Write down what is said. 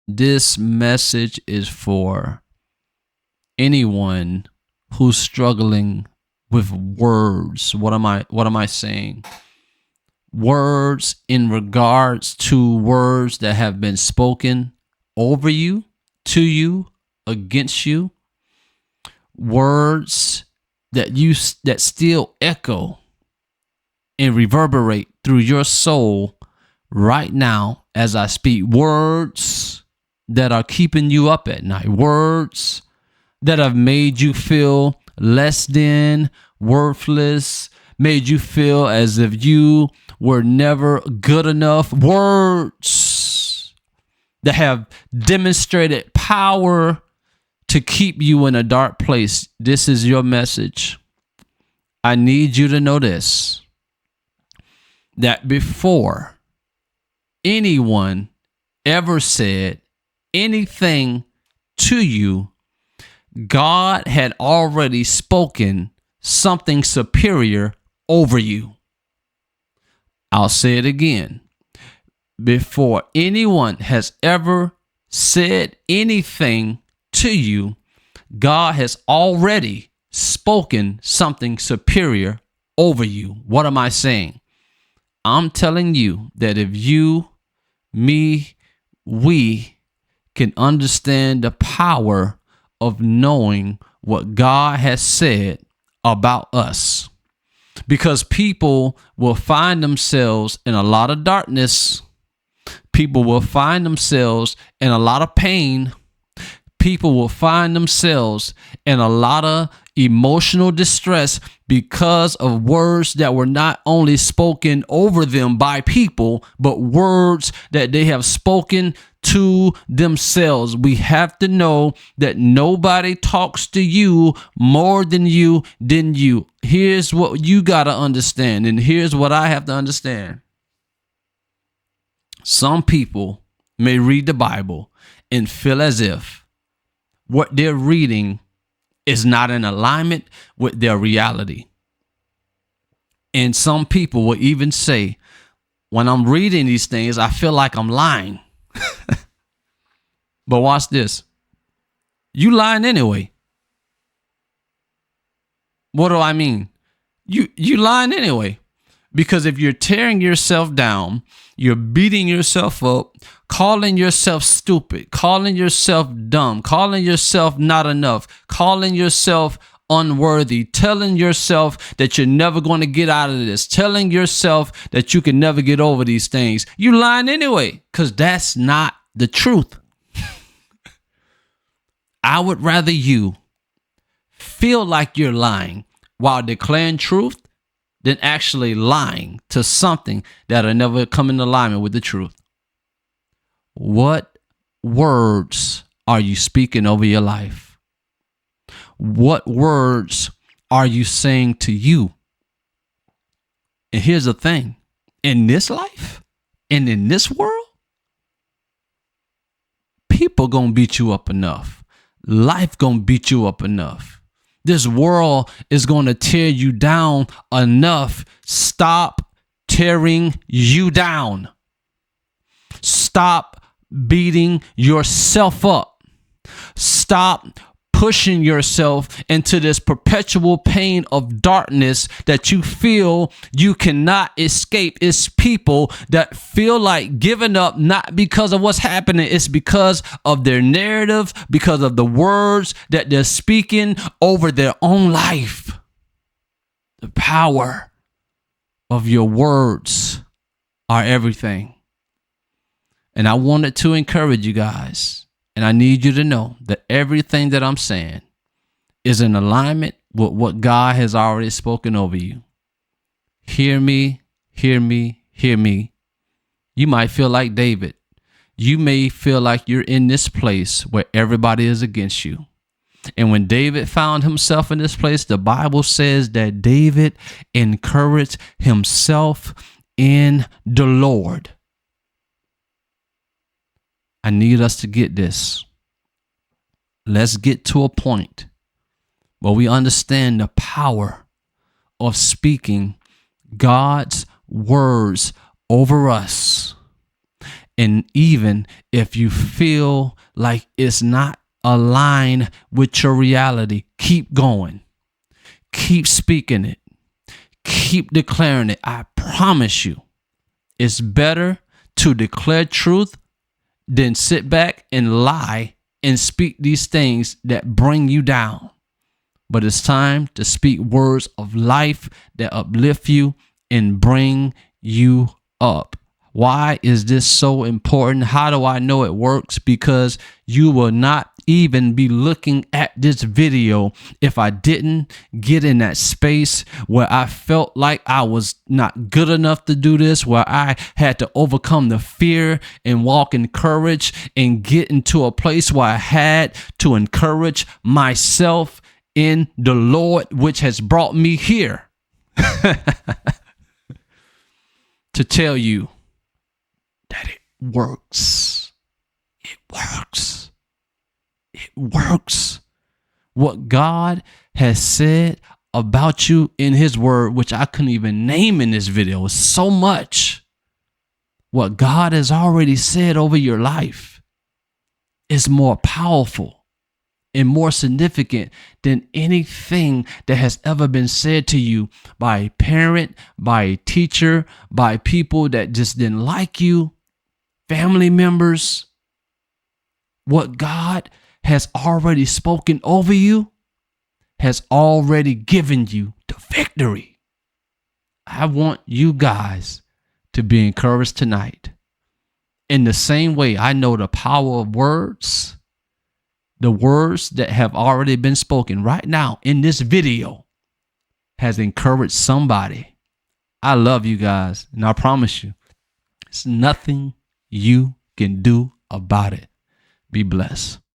This message is for anyone who's struggling with words. What am I saying? Words in regards to words that have been spoken over you, to you, against you. Words that still echo and reverberate through your soul right now as I speak. Words that are keeping you up at night. Words that have made you feel less than, worthless, made you feel as if you were never good enough. Words that have demonstrated power to keep you in a dark place. This is your message. I need you to know this, that before anyone ever said anything to you, God had already spoken something superior over you. I'll say it again. Before anyone has ever said anything to you, God has already spoken something superior over you. What am I saying? I'm telling you that if you, me, we can understand the power of knowing what God has said about us, because people will find themselves in a lot of darkness. People will find themselves in a lot of pain. People will find themselves in a lot of emotional distress because of words that were not only spoken over them by people, but words that they have spoken to themselves. We have to know that nobody talks to you more than you. Here's what you got to understand, and here's what I have to understand. Some people may read the Bible and feel as if what they're reading is not in alignment with their reality. And some people will even say, when I'm reading these things, I feel like I'm lying. But watch this. You lying anyway. What do I mean? You lying anyway. Because if you're tearing yourself down, you're beating yourself up, calling yourself stupid, calling yourself dumb, calling yourself not enough, calling yourself unworthy, telling yourself that you're never going to get out of this, telling yourself that you can never get over these things, you lying anyway, because that's not the truth. I would rather you feel like you're lying while declaring truth than actually lying to something that'll never come in alignment with the truth. What words are you speaking over your life? What words are you saying to you? And here's the thing. In this life and in this world, people gonna beat you up enough. Life gonna beat you up enough. This world is going to tear you down enough. Stop tearing you down. Stop beating yourself up. Stop pushing yourself into this perpetual pain of darkness that you feel you cannot escape. It's people that feel like giving up, not because of what's happening. It's because of their narrative, because of the words that they're speaking over their own life. The power of your words are everything. And I wanted to encourage you guys. And I need you to know that everything that I'm saying is in alignment with what God has already spoken over you. Hear me, hear me, hear me. You might feel like David. You may feel like you're in this place where everybody is against you. And when David found himself in this place, the Bible says that David encouraged himself in the Lord. I need us to get this. Let's get to a point where we understand the power of speaking God's words over us. And even if you feel like it's not aligned with your reality, keep going. Keep speaking it. Keep declaring it. I promise you, it's better to declare truth than sit back and lie and speak these things that bring you down. But it's time to speak words of life that uplift you and bring you up. Why is this so important? How do I know it works? Because you will not even be looking at this video if I didn't get in that space where I felt like I was not good enough to do this, where I had to overcome the fear and walk in courage and get into a place where I had to encourage myself in the Lord, which has brought me here to tell you that it works. It works. It works. What God has said about you in his word, which I couldn't even name in this video, is so much. What God has already said over your life is more powerful and more significant than anything that has ever been said to you by a parent, by a teacher, by people that just didn't like you, family members. What God has already spoken over you has already given you the victory. I want you guys to be encouraged tonight. In the same way I know the power of words, the words that have already been spoken right now in this video has encouraged somebody. I love you guys, and I promise you, it's nothing you can do about it. Be blessed.